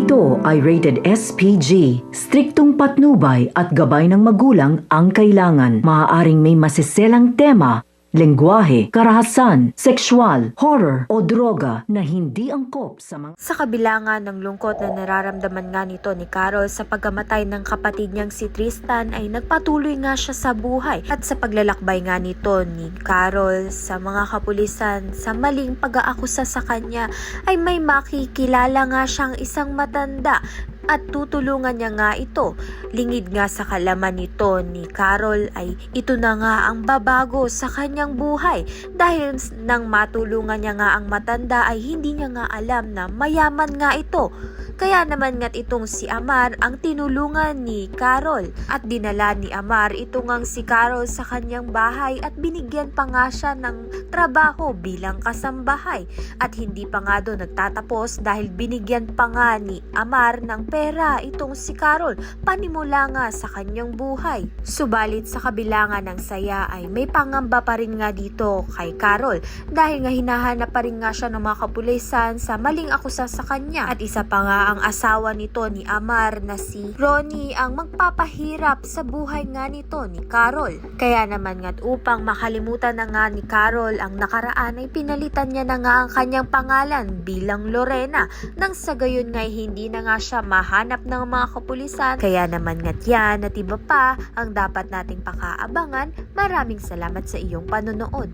Ito ay rated SPG. Striktong patnubay at gabay ng magulang ang kailangan. Maaaring may masiselang tema, lengguwahe, karahasan, sexual, horror o droga na hindi angkop sa mga... Sa kabila nga ng lungkot na nararamdaman nga nito ni Carol sa pagkamatay ng kapatid niyang si Tristan ay nagpatuloy nga siya sa buhay at sa paglalakbay nga nito ni Carol sa mga kapulisan sa maling pag-aakusa sa kanya ay may makikilala nga siyang isang matanda at tutulungan niya nga ito. Lingid nga sa kalaman nito ni Carol ay ito na nga ang babago sa kanyang buhay dahil nang matulungan niya nga ang matanda ay hindi niya nga alam na mayaman nga ito. Kaya naman nga't itong si Amar ang tinulungan ni Carol at dinala ni Amar ito ngang si Carol sa kanyang bahay at binigyan pa nga siya ng trabaho bilang kasambahay at hindi pa nga doon nagtatapos dahil binigyan pa nga ni Amar ng pera itong si Carol panimula nga sa kanyang buhay. Subalit sa kabila nga ng saya ay may pangamba pa rin nga dito kay Carol dahil nga hinahanap pa rin nga siya ng mga kapulisan sa maling akusa sa kanya at isa pa nga ang asawa nito ni Amar na si Ronnie ang magpapahirap sa buhay nga nito ni Carol. Kaya naman nga't upang makalimutan na nga ni Carol ang nakaraan ay pinalitan niya na nga ang kanyang pangalan bilang Lorena nang sa gayon nga hindi na nga siya mahanap ng mga kapulisan. Kaya naman nga't yan at iba pa ang dapat nating pakaabangan. Maraming salamat sa iyong panonood.